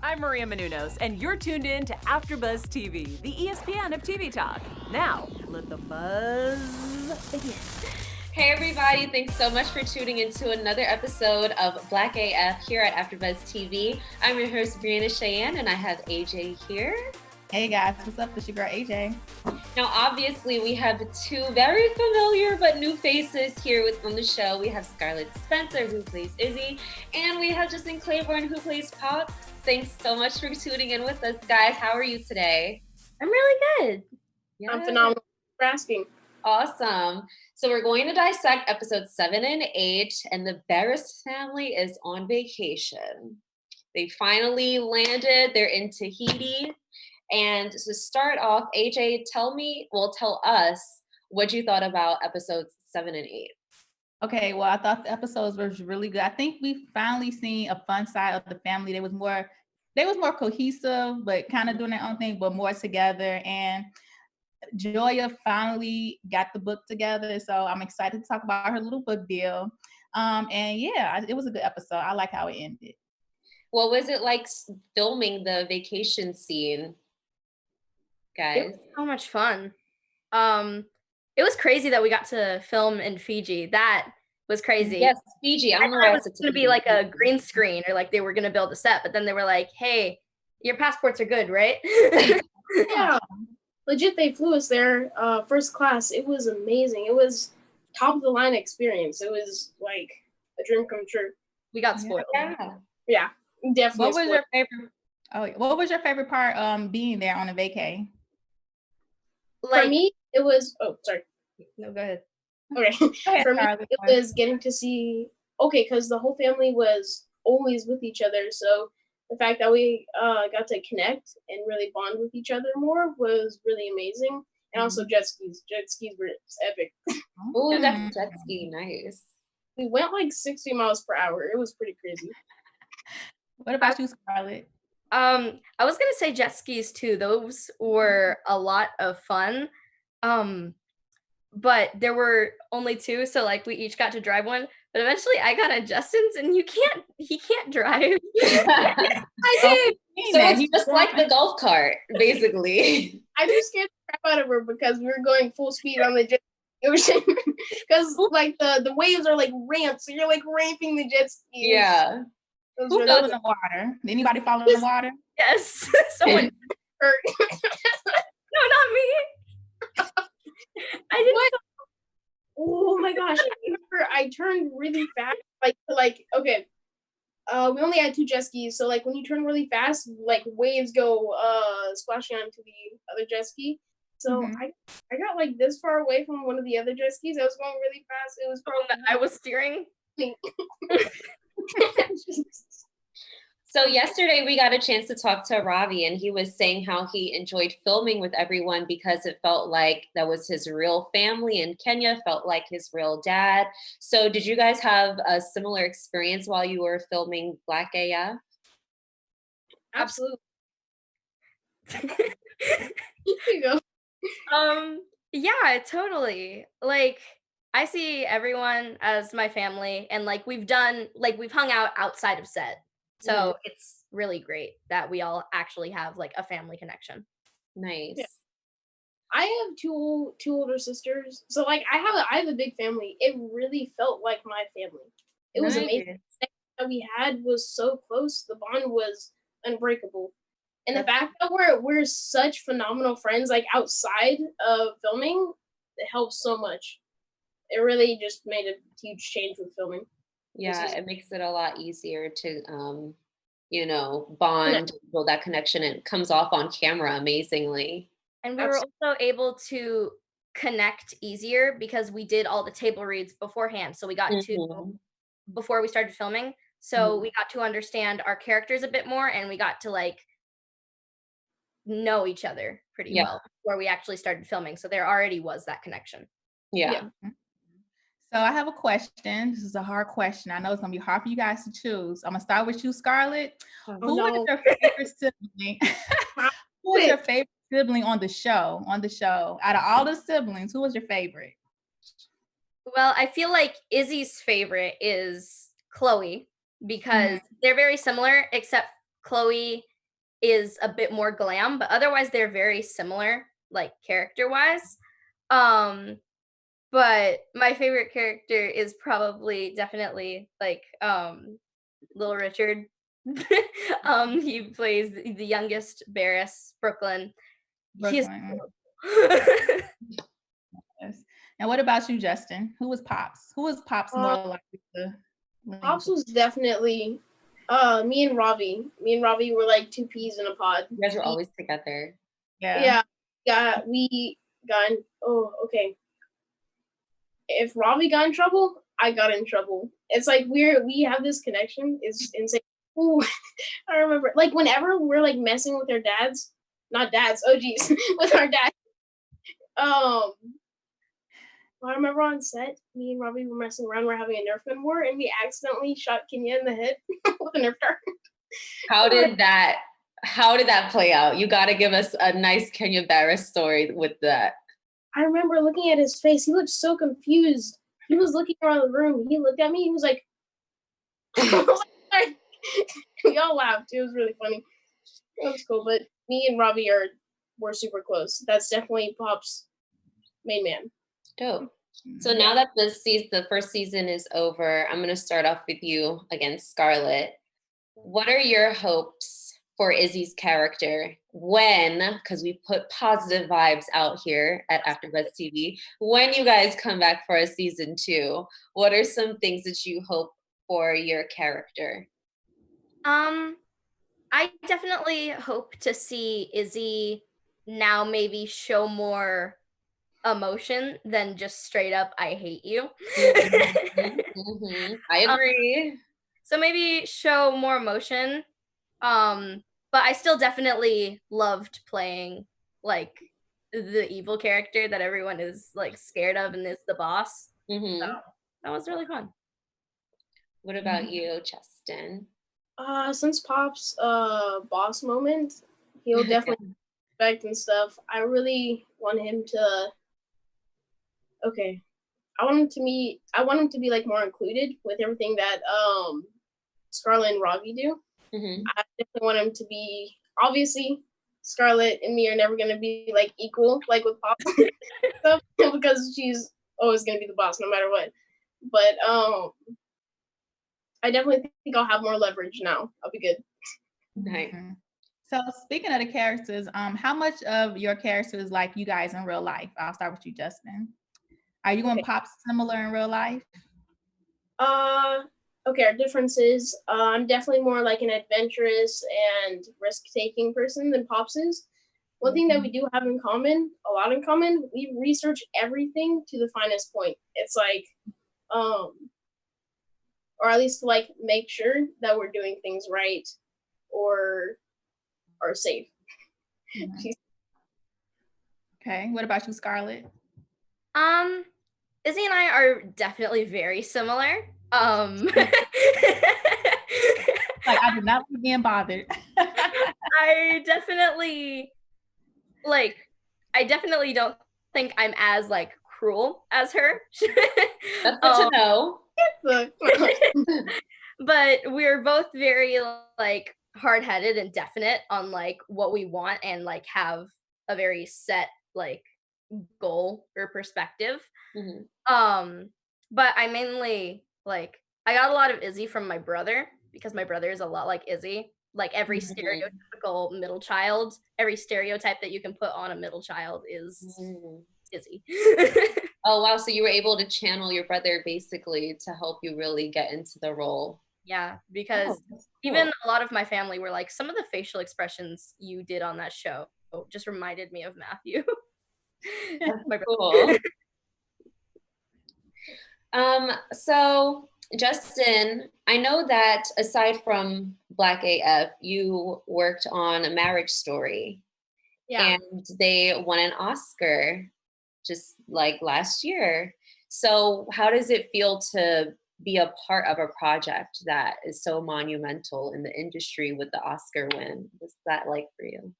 I'm Maria Menounos, and you're tuned in to AfterBuzz TV, the ESPN of TV talk. Now, let the buzz begin. Hey everybody, thanks so much for tuning into another episode of Black AF here at AfterBuzz TV. I'm your host, Breanna and Chienne, and I have AJ here. Hey guys, what's up? It's your girl AJ. Now, obviously, we have two very familiar but new faces here on the show. We have Scarlet Spencer, who plays Izzy, and we have Justin Claiborne, who plays Pops. Thanks so much for tuning in with us, guys. How are you today? I'm really good. Yeah. I'm phenomenal. For asking. Awesome. So we're going to dissect episodes 7 and 8, and the Barris family is on vacation. They finally landed. They're in Tahiti. And to start off, AJ, tell us what you thought about episodes 7 and 8. Okay, well, I thought the episodes were really good. I think we finally seen a fun side of the family. They was more cohesive, but kind of doing their own thing, but more together. And Joya finally got the book together, so I'm excited to talk about her little book deal. And yeah, it was a good episode. I like how it ended. What was it like filming the vacation scene, guys? It was so much fun. It was crazy that we got to film in Fiji. That was crazy. Yes, Fiji. I don't know thought why it was going to be like a green screen or like they were going to build a set, but then they were like, "Hey, your passports are good, right?" Yeah, legit. They flew us there, first class. It was amazing. It was top of the line experience. It was like a dream come true. We got spoiled. Yeah, definitely. What was your favorite? What was your favorite part? Being there on a vacay. For me, it was. Oh, sorry. No, go ahead. Okay. For me, it was getting to see. Okay, because the whole family was always with each other, so the fact that we got to connect and really bond with each other more was really amazing. And also jet skis. Jet skis were epic. Oh, that's jet ski. Nice. We went like 60 miles per hour. It was pretty crazy. What about you, Scarlett? I was gonna say jet skis too. Those were a lot of fun. But there were only 2, so like we each got to drive one. But eventually I got on Justin's and he can't drive. I did. So it's just like the golf cart, basically. I just scared the crap out of her because we were going full speed on the jet ocean. Because like the waves are like ramps, so you're like ramping the jet skis. Yeah. Who fell in the water? Did anybody fall in the water? Yes. Someone hurt. No, not me. I didn't. Oh my gosh! I remember I turned really fast. Like okay, we only had 2 jet skis, so like when you turn really fast, like waves go splashing onto the other jet ski. So I got like this far away from one of the other jet skis. I was going really fast. It was probably I was steering. So yesterday we got a chance to talk to Ravi, and he was saying how he enjoyed filming with everyone because it felt like that was his real family, and Kenya felt like his real dad. So did you guys have a similar experience while you were filming Black AF? Absolutely. You go. Yeah, totally. Like I see everyone as my family, and like we've hung out outside of set. So it's really great that we all actually have like a family connection. Nice. Yeah. I have two older sisters, so like I have a big family. It really felt like my family. It was amazing. The that we had was so close. The bond was unbreakable, and the fact that we're such phenomenal friends, like outside of filming, it helps so much. It really just made a huge change with filming. Yeah, it makes it a lot easier to, bond, build that connection. It comes off on camera amazingly. And we were also able to connect easier because we did all the table reads beforehand. So we got to, before we started filming, so we got to understand our characters a bit more, and we got to like know each other pretty well before we actually started filming. So there already was that connection. Yeah. So I have a question. This is a hard question. I know it's gonna be hard for you guys to choose. I'm gonna start with you, Scarlett. Who is your favorite sibling? Who is your favorite sibling on the show? Out of all the siblings, who was your favorite? Well, I feel like Izzy's favorite is Chloe because they're very similar, except Chloe is a bit more glam, but otherwise they're very similar, like character-wise. But my favorite character is probably definitely like Little Richard. He plays the youngest Barris, Brooklyn. He's Brooklyn. Yes. And what about you, Justin? Who was Pops? Who was Pops more likely to lean Pops to? was definitely me and Robbie. Me and Robbie were like two peas in a pod. You guys were always together. Yeah. We got in, okay. If Robbie got in trouble, I got in trouble. It's like we have this connection. It's insane. Ooh, I remember like whenever we're like messing with our dads, not dads, oh geez, with our dad. I remember on set, me and Robbie were messing around. We're having a Nerf gun war, and we accidentally shot Chienne in the head with a Nerf dart. How did that play out? You got to give us a nice Kenya Barris story with that. I remember looking at his face. He looked so confused. He was looking around the room. He looked at me. He was like, we all laughed. It was really funny. It was cool. But me and Robbie were super close. That's definitely Pop's main man. Dope. So now that the first season is over, I'm going to start off with you against Scarlet. What are your hopes for Izzy's character because we put positive vibes out here at AfterBuzz TV, when you guys come back for a season 2, what are some things that you hope for your character? I definitely hope to see Izzy now maybe show more emotion than just straight up I hate you. I agree. So maybe show more emotion. But I still definitely loved playing like the evil character that everyone is like scared of and is the boss. So that was really fun. What about you, Justin? Since Pop's boss moment, he'll definitely respect and stuff. I really want him to I want him to be like more included with everything that Scarlet and Robbie do. I definitely want him to be, obviously Scarlet and me are never gonna be like equal like with Pop stuff because she's always gonna be the boss no matter what. But I definitely think I'll have more leverage now. I'll be good. Nice. So speaking of the characters, how much of your character is like you guys in real life? I'll start with you, Justin. Are you and Pop similar in real life? Okay, our differences. I'm definitely more like an adventurous and risk-taking person than Pops is. One thing that we do have in common, a lot in common, we research everything to the finest point. It's like, or at least to like make sure that we're doing things right or are safe. Okay, what about you, Scarlet? Izzy and I are definitely very similar. Like, I do not like being bothered. I definitely don't think I'm as like cruel as her. That's good to know. But we're both very like hard-headed and definite on like what we want and like have a very set like goal or perspective. But I mainly like I got a lot of Izzy from my brother because my brother is a lot like Izzy. Like every stereotypical middle child, every stereotype that you can put on a middle child is Izzy. Oh wow, so you were able to channel your brother basically to help you really get into the role. Yeah, because even a lot of my family were like, some of the facial expressions you did on that show just reminded me of Matthew. That's cool. So Justin, I know that aside from Black AF, you worked on a Marriage Story. Yeah. And they won an Oscar just like last year. So how does it feel to be a part of a project that is so monumental in the industry with the Oscar win? What's that like for you?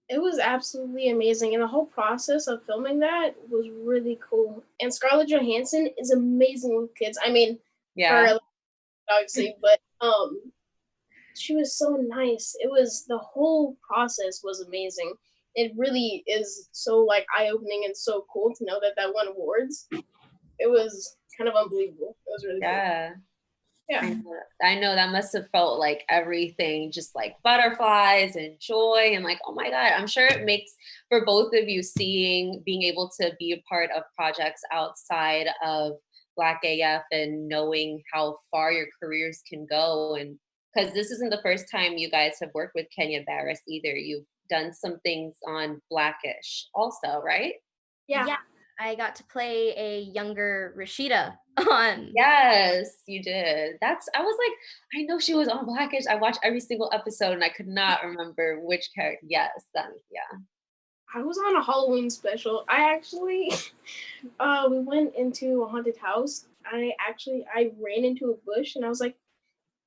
It was absolutely amazing. And the whole process of filming that was really cool. And Scarlett Johansson is amazing with kids. I mean, yeah, obviously, but she was so nice. It was, the whole process was amazing. It really is so like eye-opening and so cool to know that that won awards. It was kind of unbelievable. It was really cool. Yeah. Yeah. I know that must have felt like everything, just like butterflies and joy and like, oh my God, I'm sure it makes for both of you being able to be a part of projects outside of Black AF and knowing how far your careers can go. And because this isn't the first time you guys have worked with Kenya Barris either. You've done some things on Blackish also, right? Yeah. I got to play a younger Rashida on. Yes, you did. I was like, I know she was on Blackish. I watched every single episode and I could not remember which character. Yes, yeah. I was on a Halloween special. I actually, we went into a haunted house. I ran into a bush and I was like,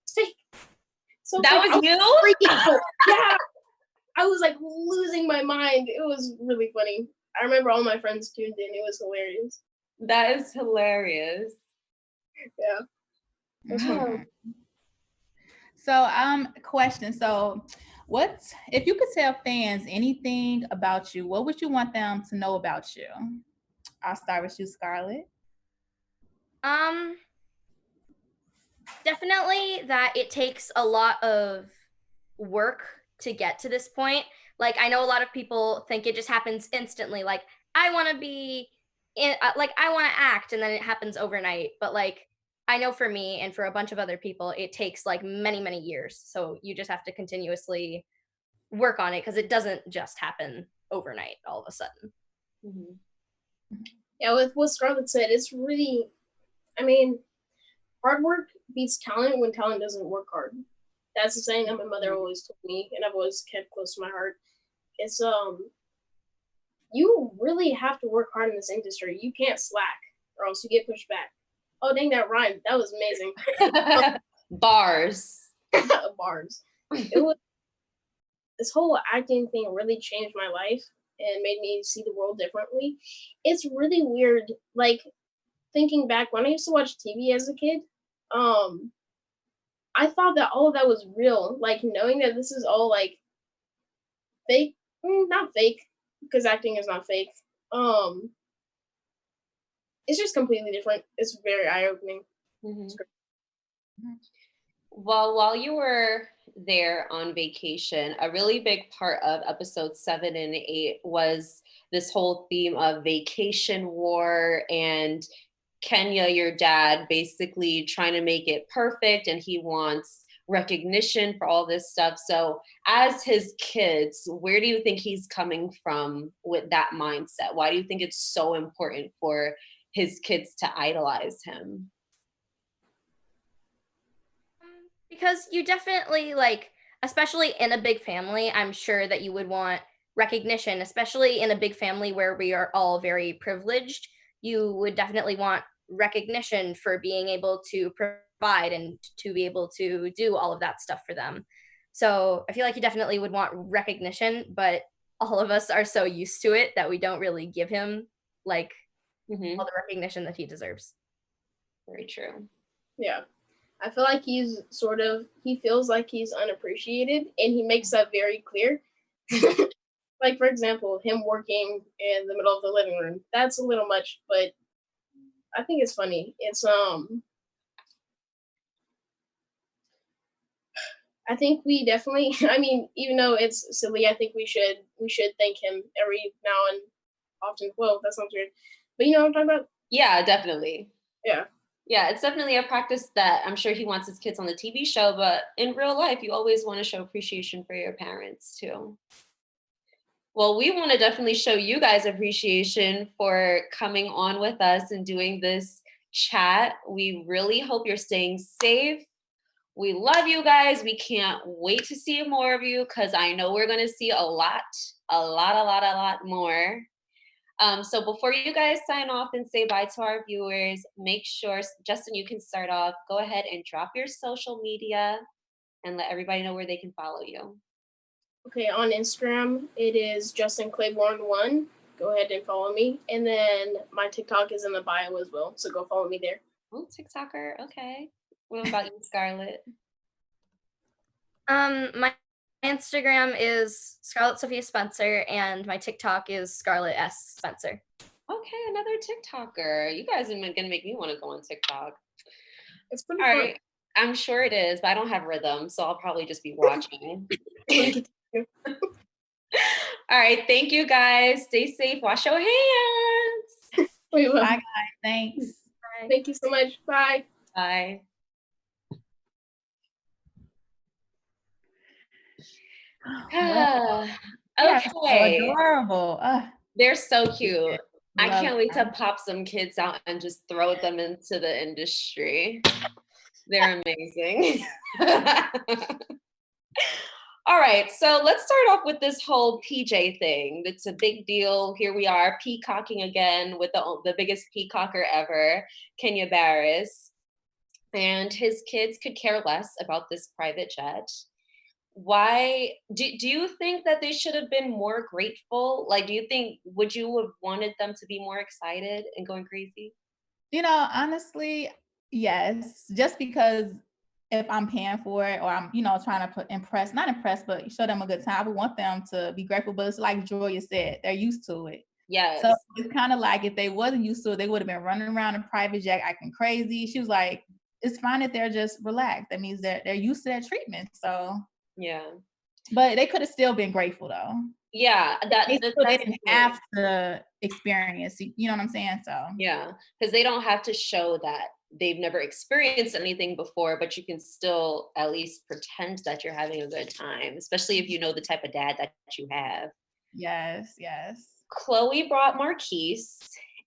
it's fake. So That fake. was you? Freaking out. Yeah. I was like losing my mind. It was really funny. I remember all my friends tuned in. It was hilarious. That is hilarious. Yeah. That's fun. So, question. So, if you could tell fans anything about you, what would you want them to know about you? I'll start with you, Scarlett. Definitely that it takes a lot of work to get to this point. Like, I know a lot of people think it just happens instantly. Like, I want to be in, I want to act, and then it happens overnight. But like, I know for me and for a bunch of other people, it takes like many, many years. So you just have to continuously work on it because it doesn't just happen overnight all of a sudden. Mm-hmm. Yeah, with what Scarlett said, it's really, I mean, hard work beats talent when talent doesn't work hard. That's the saying that my mother always told me, and I've always kept close to my heart. It's you really have to work hard in this industry. You can't slack, or else you get pushed back. Oh dang, that rhymed. That was amazing. Bars. Bars. It was, this whole acting thing really changed my life and made me see the world differently. It's really weird, like thinking back when I used to watch TV as a kid. I thought that all of that was real. Like knowing that this is all like fake, not fake, because acting is not fake. It's just completely different. It's very eye opening. Mm-hmm. Well, while you were there on vacation, a really big part of episodes 7 and 8 was this whole theme of vacation war and Kenya, your dad, basically trying to make it perfect, and he wants recognition for all this stuff. So as his kids, where do you think he's coming from with that mindset? Why do you think it's so important for his kids to idolize him? Because you definitely, like, especially in a big family, I'm sure that you would want recognition, especially in a big family where we are all very privileged. You would definitely want recognition for being able to provide and to be able to do all of that stuff for them. So I feel like you definitely would want recognition, but all of us are so used to it that we don't really give him like all the recognition that he deserves. Very true. Yeah. I feel like he feels like he's unappreciated, and he makes that very clear. Like, for example, him working in the middle of the living room. That's a little much, but I think it's funny. It's, I think we definitely, I mean, even though it's silly, I think we should thank him every now and often. Well, that sounds weird, but you know what I'm talking about? Yeah, definitely. Yeah. Yeah, it's definitely a practice that I'm sure he wants his kids on the TV show, but in real life, you always want to show appreciation for your parents too. Well, we want to definitely show you guys appreciation for coming on with us and doing this chat. We really hope you're staying safe. We love you guys. We can't wait to see more of you because I know we're going to see a lot more. So before you guys sign off and say bye to our viewers, make sure, Justin, you can start off. Go ahead and drop your social media and let everybody know where they can follow you. Okay, on Instagram, it is Justin Claiborne1. Go ahead and follow me. And then my TikTok is in the bio as well, so go follow me there. Oh, TikToker. Okay. What about you, Scarlett? My Instagram is Scarlet Sophia Spencer, and my TikTok is Scarlet S Spencer. Okay, another TikToker. You guys are gonna make me want to go on TikTok. It's pretty All fun. right. I'm sure it is, but I don't have rhythm, so I'll probably just be watching. All right. Thank you guys. Stay safe. Wash your hands. We will. Bye, guys. Thanks. Bye. Thank you so much. Bye. Bye. Well, they are so Okay. adorable. They're so cute. I love can't wait to them. pop some kids out and just throw them into the industry. They're amazing. All right, so let's start off with this whole PJ thing. It's a big deal. Here we are, peacocking again with the biggest peacocker ever, Kenya Barris. And his kids could care less about this private jet. Why do you think that they should have been more grateful? Like, would you have wanted them to be more excited and going crazy? Honestly, yes. Just because if I'm paying for it or I'm, trying to not impress, but show them a good time, I would want them to be grateful. But it's like Joya said, they're used to it. Yes. So it's kind of like if they wasn't used to it, they would have been running around in private jet acting crazy. She was like, it's fine that they're just relaxed. That means they're used to that treatment. So yeah. But they could have still been grateful though. Yeah, They didn't have to experience, you know what I'm saying? So yeah, because they don't have to show that they've never experienced anything before, but you can still at least pretend that you're having a good time, especially if you know the type of dad that you have. Yes, yes. Chloe brought Marquis,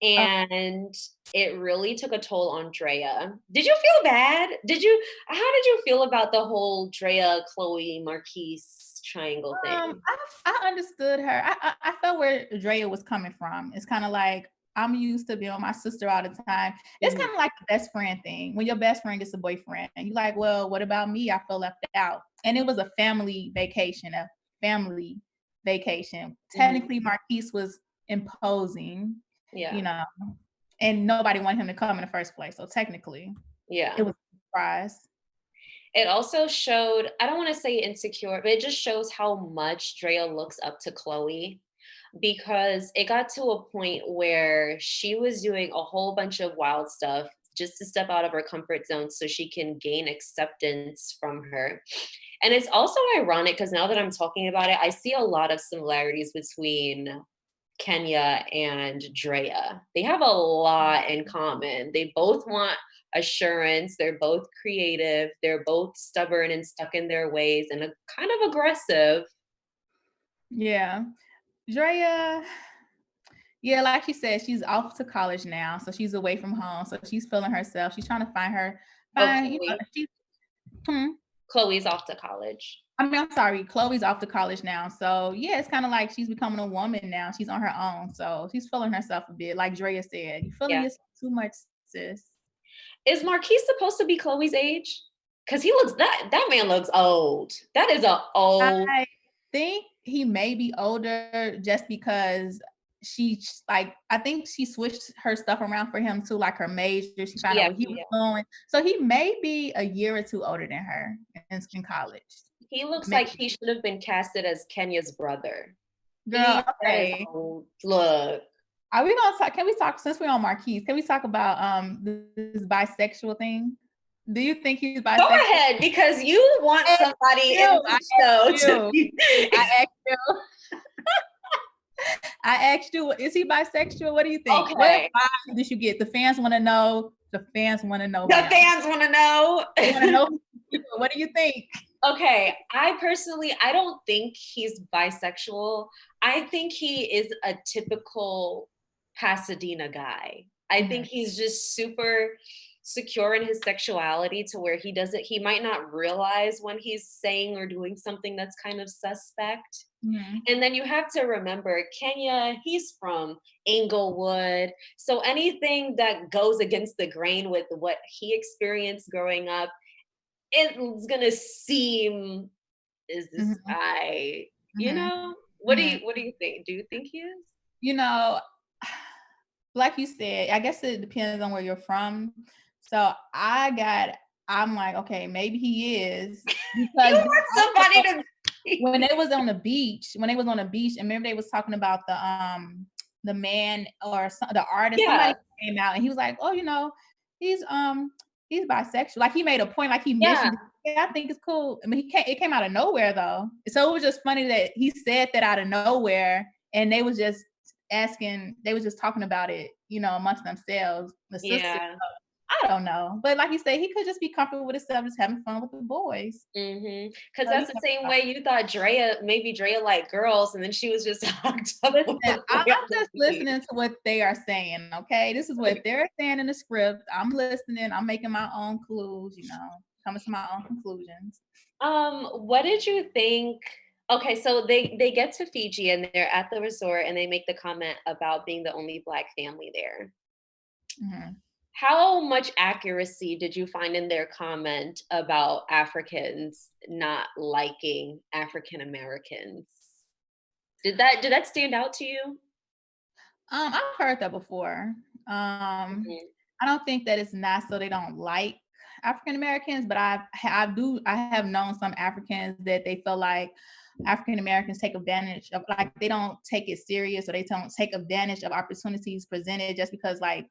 and it really took a toll on Drea. Did you feel bad? How did you feel about the whole Drea, Chloe, Marquis triangle thing? I understood her. I felt where Drea was coming from. It's kind of like I'm used to being with my sister all the time. It's kind of like the best friend thing. When your best friend gets a boyfriend, and you're like, well, what about me? I feel left out. And it was a family vacation. Technically, Marquis was imposing, and nobody wanted him to come in the first place. So technically, it was a surprise. It also showed, I don't want to say insecure, but it just shows how much Drea looks up to Chloe, because it got to a point where she was doing a whole bunch of wild stuff just to step out of her comfort zone so she can gain acceptance from her. And it's also ironic because now that I'm talking about it, I see a lot of similarities between Kenya and Drea. They have a lot in common. They both want assurance. They're both creative. They're both stubborn and stuck in their ways and kind of aggressive. Yeah. Drea, like she said, she's off to college now. So she's away from home. So she's feeling herself. She's trying to Chloe's off to college. I'm sorry. Chloe's off to college now. So yeah, it's kind of like she's becoming a woman now. She's on her own. So she's feeling herself a bit. Like Drea said, you feeling yourself too much, sis. Is Marquis supposed to be Chloe's age? Because that man looks old. That is old. I think he may be older just because I think she switched her stuff around for him too, like her major. She found out what he was doing. So he may be a year or two older than her in college. He looks like he should have been casted as Kenya's brother. Girl, okay. Look. Are we gonna talk? Can we talk, since we're on Marquis, can we talk about this bisexual thing? Do you think he's bisexual? Go ahead, because you want somebody in my show to I asked you, is he bisexual? What do you think? Okay. What vibe did you get? The fans want to know. The fans want to know. The fans want to know. They want to know. What do you think? Okay, I don't think he's bisexual. I think he is a typical Pasadena guy. I think he's just super secure in his sexuality to where he might not realize when he's saying or doing something that's kind of suspect. And then you have to remember, Kenya, he's from Inglewood. So anything that goes against the grain with what he experienced growing up, it's gonna seem, is this guy, you know? What do you think? Do you think he is? Like you said, I guess it depends on where you're from. So I got I'm like, okay, maybe he is. You Because want somebody to when they was on the beach, and remember they was talking about the man or the artist, somebody came out and he was like, oh, he's bisexual. Like he made a point, like he mentioned, I think it's cool. I mean, it came out of nowhere though. So it was just funny that he said that out of nowhere, and they was just talking about it, amongst themselves, the sisters. Yeah. I don't know, but like you said, he could just be comfortable with himself, just having fun with the boys. Because that's the same way you thought maybe Drea liked girls, and then she was just hooked up. Listen, I'm just listening to what they are saying. Okay, this is what they're saying in the script. I'm listening. I'm making my own clues. Coming to my own conclusions. What did you think? Okay, so they get to Fiji and they're at the resort and they make the comment about being the only Black family there. How much accuracy did you find in their comment about Africans not liking African Americans? Did that stand out to you? I've heard that before. I don't think that it's not so they don't like African Americans, but I have known some Africans that they feel like African Americans take advantage of, like they don't take it serious, or they don't take advantage of opportunities presented just because, like,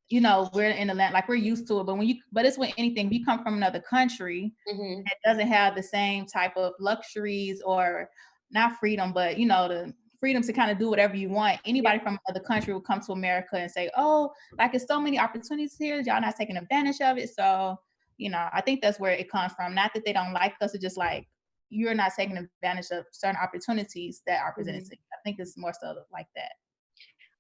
we're in the land, like we're used to it. But it's with anything. If you come from another country that doesn't have the same type of luxuries, or not freedom, but the freedom to kind of do whatever you want. Anybody from another country will come to America and say, oh, like it's so many opportunities here, y'all not taking advantage of it. So, I think that's where it comes from. Not that they don't like us, it's just like you're not taking advantage of certain opportunities that are presented to you. I think it's more so like that.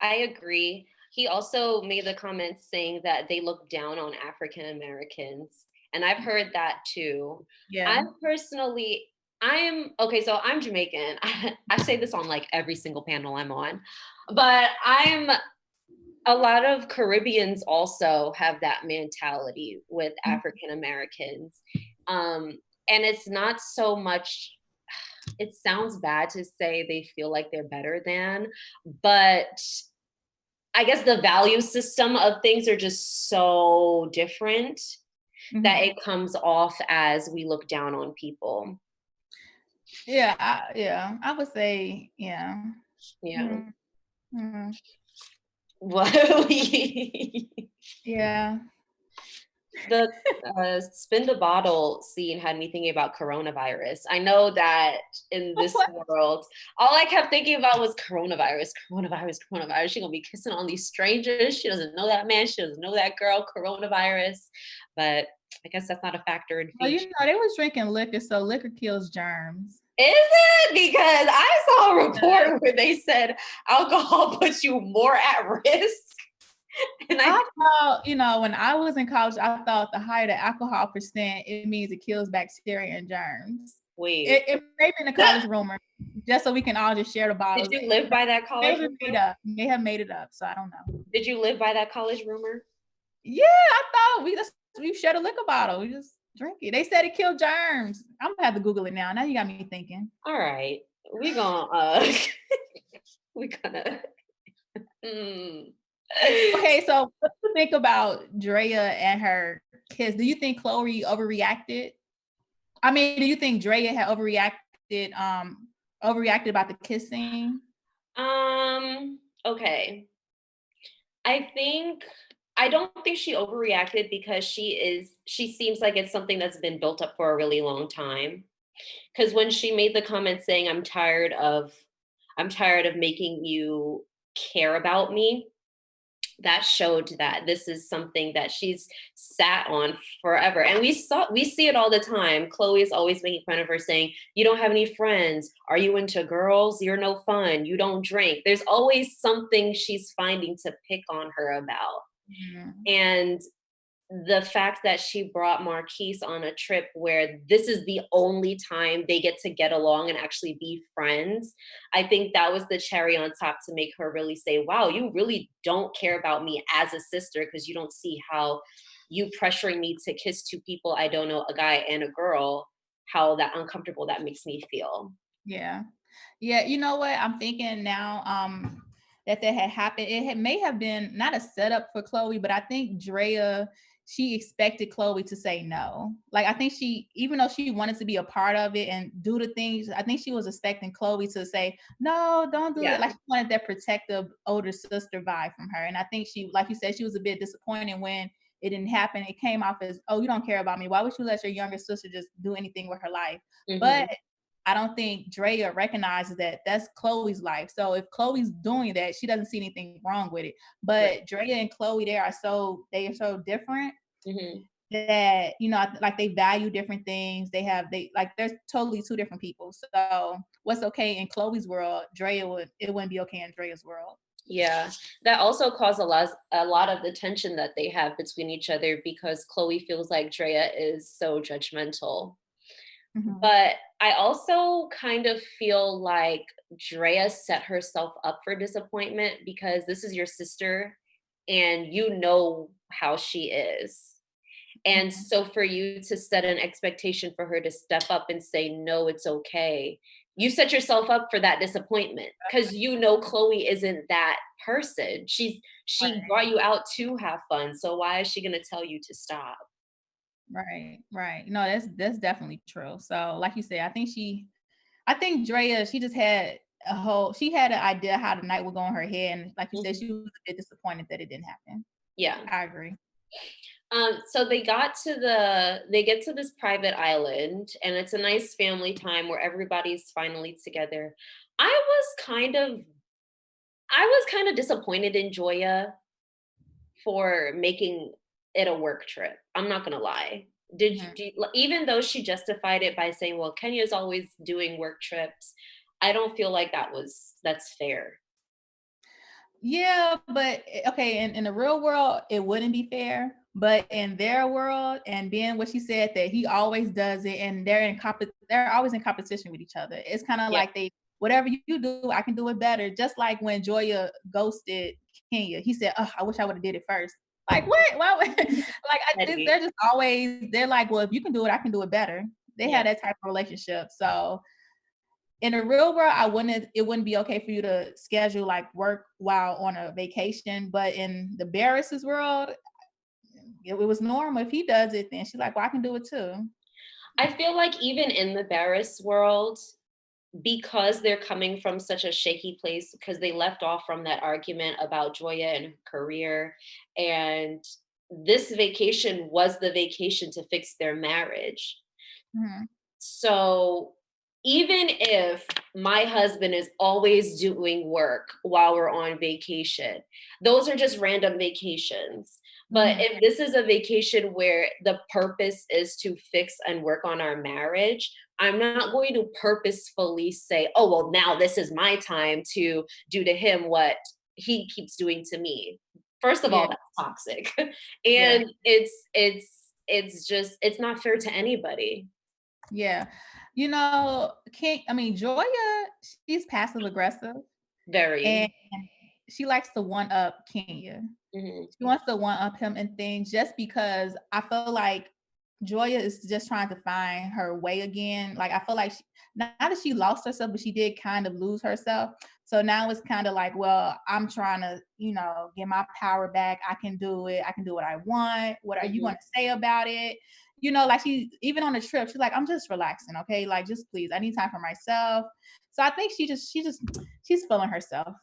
I agree. He also made the comment saying that they look down on African Americans. And I've heard that too. Yeah. So I'm Jamaican. I say this on like every single panel I'm on, but a lot of Caribbeans also have that mentality with African Americans. And it's not so much, it sounds bad to say they feel like they're better than, but I guess the value system of things are just so different that it comes off as we look down on people. Yeah, I would say, yeah. What? Yeah. The spin the bottle scene had me thinking about coronavirus. I know that in this world, all I kept thinking about was coronavirus. She's gonna be kissing on these strangers. She doesn't know that man. She doesn't know that girl. Coronavirus. But I guess that's not a factor in Fiji. Well, they was drinking liquor, so liquor kills germs. Is it? Because I saw a report where they said alcohol puts you more at risk. And I thought, when I was in college, I thought the higher the alcohol percent, it means it kills bacteria and germs. Wait. It may be in the college rumor, just so we can all just share the bottles. Did you live by that college rumor? They have made it up, so I don't know. Did you live by that college rumor? Yeah, I thought we shared a liquor bottle. We just drink it. They said it killed germs. I'm gonna have to Google it now. Now you got me thinking. All right. We're gonna Okay, so what do you think about Drea and her kiss? Do you think Chloe overreacted? I mean, do you think Drea had overreacted about the kissing? Okay. I don't think she overreacted because she seems like it's something that's been built up for a really long time. Because when she made the comment saying, I'm tired of making you care about me, that showed that this is something that she's sat on forever. And we see it all the time. Chloe is always making fun of her, saying, you don't have any friends. Are you into girls? You're no fun. You don't drink. There's always something she's finding to pick on her about. And the fact that she brought Marquis on a trip where this is the only time they get along and actually be friends, I think that was the cherry on top to make her really say, wow, you really don't care about me as a sister, because you don't see how you pressuring me to kiss two people I don't know, a guy and a girl, how that uncomfortable that makes me feel. Yeah. You know what? I'm thinking now that had happened. May have been not a setup for Chloe, but I think Drea she expected Chloe to say no. Like, I think she, even though she wanted to be a part of it and do the things, I think she was expecting Chloe to say, no, don't do it. Like, she wanted that protective older sister vibe from her. And I think she, like you said, she was a bit disappointed when it didn't happen. It came off as, oh, you don't care about me. Why would you let your younger sister just do anything with her life? But I don't think Drea recognizes that that's Chloe's life. So if Chloe's doing that, she doesn't see anything wrong with it. But Drea and Chloe, they are so different that, you know, like they value different things. They like, there's totally two different people. So what's okay in Chloe's world, it wouldn't be okay in Drea's world. Yeah, that also caused a lot of the tension that they have between each other, because Chloe feels like Drea is so judgmental. But I also kind of feel like Drea set herself up for disappointment, because this is your sister and you know how she is. And so for you to set an expectation for her to step up and say, no, it's okay, you set yourself up for that disappointment, because you know Chloe isn't that person. She brought you out to have fun. So why is she going to tell you to stop? Right. No, that's definitely true. So like you said, I think Drea, she just had she had an idea how the night would go in her head. And like you said, she was a bit disappointed that it didn't happen. Yeah. I agree. So they get to this private island, and it's a nice family time where everybody's finally together. I was kind of disappointed in Joya for making it a work trip. I'm not gonna lie. Even though she justified it by saying, well, Kenya's always doing work trips, I don't feel like that's fair. Yeah, but okay, in the real world, it wouldn't be fair. But in their world, and being what she said, that he always does it, and they're always in competition with each other. It's kind of like whatever you do, I can do it better. Just like when Joya ghosted Kenya, he said, "Oh, I wish I would have did it first." Like, what? Why would, they're just always, they're like, well, if you can do it, I can do it better. They have that type of relationship. So in the real world, it wouldn't be okay for you to schedule like work while on a vacation. But in the Barris's world, it was normal. If he does it, then she's like, well, I can do it too. I feel like even in the Barris world, because they're coming from such a shaky place, because they left off from that argument about Joya and her career, and this vacation was the vacation to fix their marriage. So even if my husband is always doing work while we're on vacation, those are just random vacations. But if this is a vacation where the purpose is to fix and work on our marriage, I'm not going to purposefully say, oh, well, now this is my time to do to him what he keeps doing to me. First of all, that's toxic. And it's not fair to anybody. Yeah. You know, Joya, she's passive aggressive. Very. And she likes to one up Kenya. She wants to one up him and things, just because I feel like Joya is just trying to find her way again. Like, I feel like not that she lost herself, but she did kind of lose herself. So now it's kind of like, well, I'm trying to, get my power back. I can do it. I can do what I want. What are you going to say about it? Like, she, even on the trip, she's like, I'm just relaxing. Okay. Like, just please, I need time for myself. So I think she's feeling herself.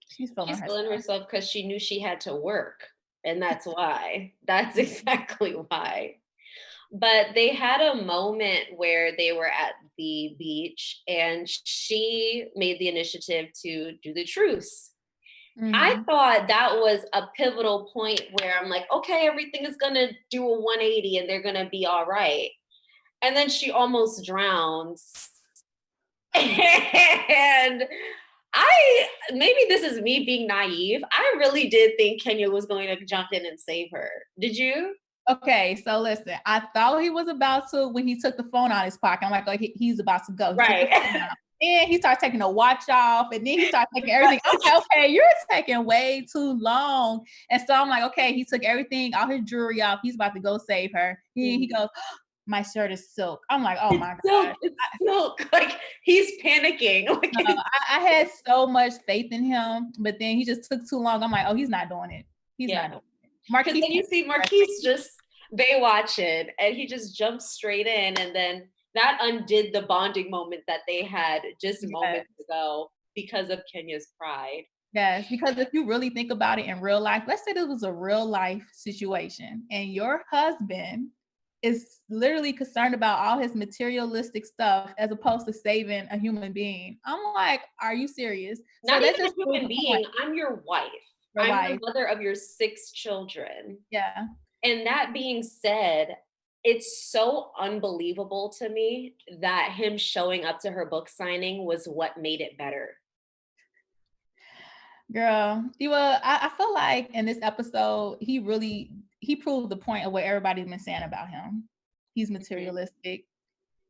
She's feeling herself because she knew she had to work. And that's why. That's exactly why. But they had a moment where they were at the beach and she made the initiative to do the truce. I thought that was a pivotal point where I'm like, okay, everything is going to do a 180 and they're going to be all right. And then she almost drowns. And maybe this is me being naive, I really did think Kenya was going to jump in and save her. Did you? Okay, so listen, I thought he was about to when he took the phone out of his pocket. I'm like, oh, he's about to go. Right. And he started taking the watch off, and then he started taking everything. I'm like, okay, you're taking way too long. And so I'm like, okay, he took everything, all his jewelry off. He's about to go save her. He goes, my shirt is silk. I'm like, oh my God. It's silk. Like, he's panicking. I had so much faith in him, but then he just took too long. I'm like, oh, he's not doing it. He's not doing it. Because then you see Marquis just Baywatching, and he just jumped straight in, and then that undid the bonding moment that they had just moments ago because of Kenya's pride. Yes, because if you really think about it in real life, let's say this was a real life situation and your husband is literally concerned about all his materialistic stuff as opposed to saving a human being. I'm like, are you serious? Not that's even a just proves human the being, point. I'm your wife. Your I'm wife. the mother of your 6 children. Yeah. And that being said, it's so unbelievable to me that him showing up to her book signing was what made it better. Girl, I feel like in this episode, he proved the point of what everybody's been saying about him. He's materialistic.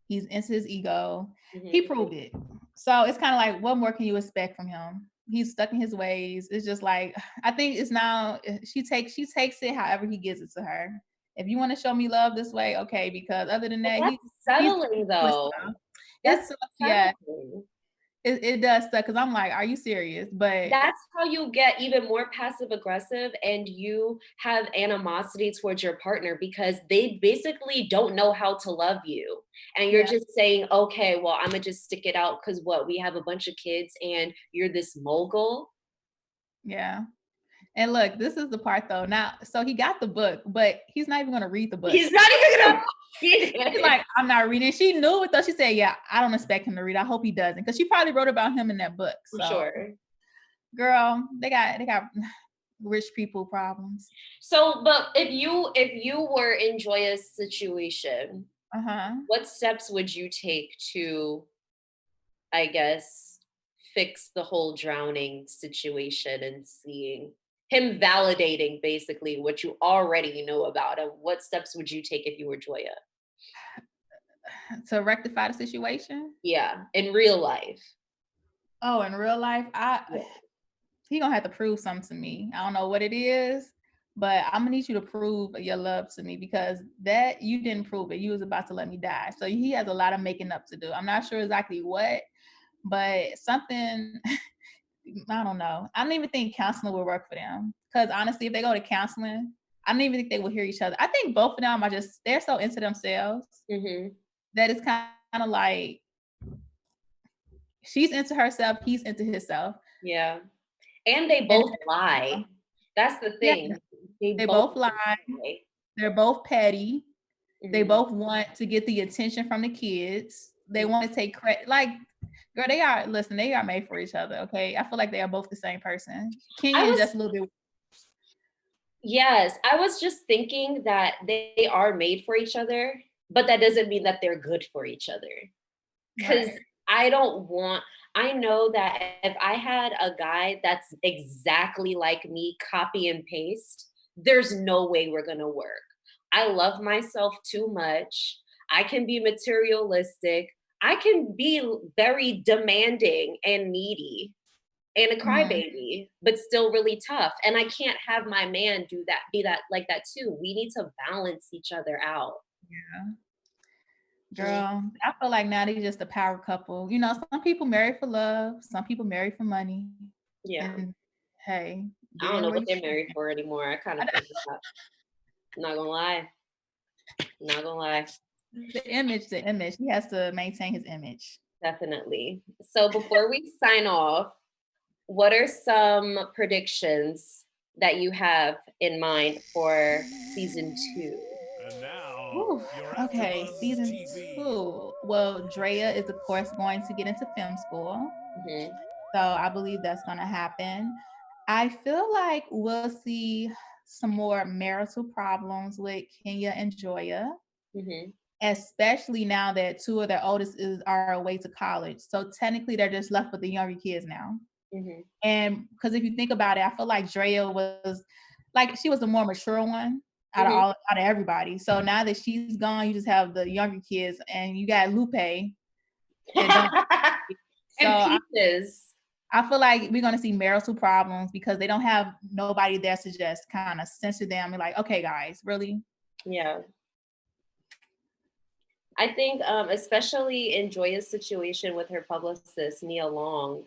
He's into his ego. He proved it. So it's kind of like, what more can you expect from him? He's stuck in his ways. It's just like, I think it's now she takes it however he gives it to her. If you want to show me love this way, okay. Because other than that, that's settling though. It's yeah. It does suck because I'm like, are you serious? But that's how you get even more passive aggressive and you have animosity towards your partner because they basically don't know how to love you. And you're just saying, okay, well, I'm gonna just stick it out because we have a bunch of kids and you're this mogul. Yeah. And look, this is the part though. Now, so he got the book, but he's not even gonna read the book. He's not even gonna read it. He's like, I'm not reading. She knew it though. She said, yeah, I don't expect him to read. I hope he doesn't. Because she probably wrote about him in that book. So sure. Girl, they got rich people problems. So, but if you were in Joya's situation, what steps would you take to, I guess, fix the whole drowning situation and seeing him validating basically what you already know about him? What steps would you take if you were Joya? To rectify the situation? Yeah, in real life. Oh, in real life, he gonna have to prove something to me. I don't know what it is, but I'm gonna need you to prove your love to me because that you didn't prove it. You was about to let me die. So he has a lot of making up to do. I'm not sure exactly what, but something. I don't know. I don't even think counseling will work for them. Because honestly, if they go to counseling, I don't even think they will hear each other. I think both of them they're so into themselves that it's kind of like she's into herself, he's into himself. Yeah. And they both lie. That's the thing. Yeah. They both lie. They're both petty. They both want to get the attention from the kids. They want to take credit. Like, girl, they are made for each other, okay? I feel like they are both the same person. Keven is just a little bit. Yes, I was just thinking that they are made for each other, but that doesn't mean that they're good for each other. Because I know that if I had a guy that's exactly like me, copy and paste, there's no way we're gonna work. I love myself too much. I can be materialistic. I can be very demanding and needy and a crybaby, but still really tough. And I can't have my man be that like that too. We need to balance each other out. Yeah. Girl, I feel like now they're just a power couple. You know, some people marry for love, some people marry for money. Yeah. And hey, I don't know what they're married for anymore. I kind of feel that. Not gonna lie. The image. He has to maintain his image. Definitely. So before we sign off, what are some predictions that you have in mind for season 2? And now, okay, season 2. Well, Drea is of course going to get into film school. So I believe that's going to happen. I feel like we'll see some more marital problems with Kenya and Joya. Especially now that 2 of their oldest are away to college. So technically they're just left with the younger kids now. And because if you think about it, I feel like Drea was like, she was the more mature one out of everybody. So now that she's gone, you just have the younger kids and you got Lupe. And pieces. I feel like we're going to see marital problems because they don't have nobody there to just kind of censor them and like, okay, guys, really? Yeah. I think, especially in Joya's situation with her publicist, Nia Long,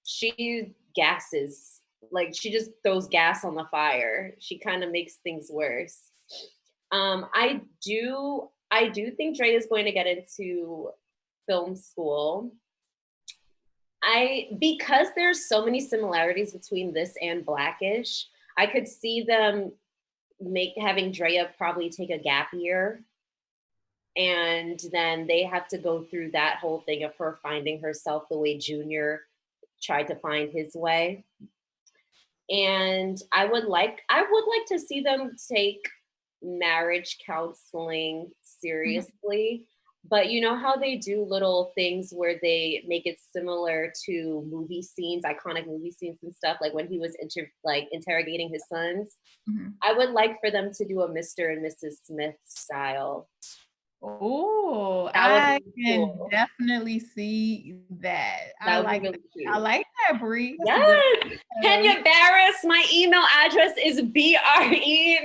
she gases. Like, she just throws gas on the fire. She kind of makes things worse. I do think Drea is going to get into film school. Because there's so many similarities between this and Blackish, I could see them having Drea probably take a gap year, and then they have to go through that whole thing of her finding herself the way Junior tried to find his way. And I would like to see them take marriage counseling seriously. But you know how they do little things where they make it similar to movie scenes, iconic movie scenes and stuff, like when he was interrogating his sons. I would like for them to do a Mr. and Mrs. Smith style. Oh, I can definitely see that. I like that, Bree. Yes. Kenya Barris, my email address is BRE.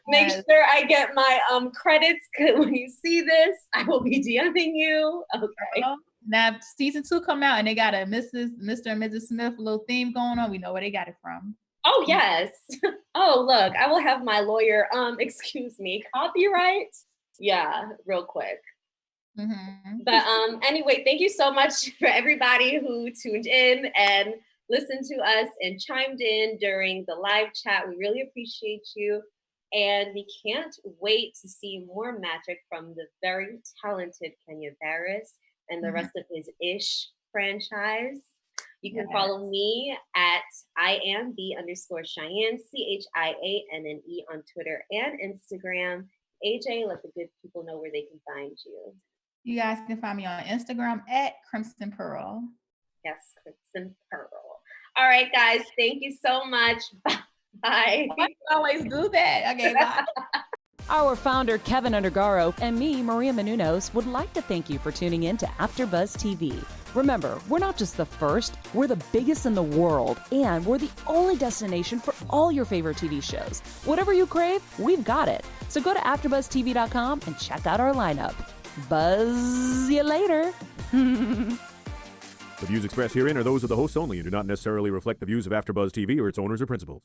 Make sure I get my credits. When you see this, I will be DMing you. Okay. Now, season 2 come out and they got a Mr. and Mrs. Smith little theme going on. We know where they got it from. Oh, yes. Oh, look, I will have my lawyer, excuse me, copyright? Yeah, real quick. But anyway, thank you so much for everybody who tuned in and listened to us and chimed in during the live chat. We really appreciate you. And we can't wait to see more magic from the very talented Kenya Barris and the rest of his Ish franchise. You can follow me at IamB_Chienne, CHIANNE on Twitter and Instagram. AJ, let the good people know where they can find you. You guys can find me on Instagram at Crimson Pearl. Yes, Crimson Pearl. All right, guys, thank you so much. Bye. I always do that. Okay, bye. Our founder, Keven Undergaro, and me, Maria Menounos, would like to thank you for tuning in to AfterBuzz TV. Remember, we're not just the first, we're the biggest in the world, and we're the only destination for all your favorite TV shows. Whatever you crave, we've got it. So go to AfterBuzzTV.com and check out our lineup. Buzz you later. The views expressed herein are those of the hosts only and do not necessarily reflect the views of AfterBuzz TV or its owners or principals.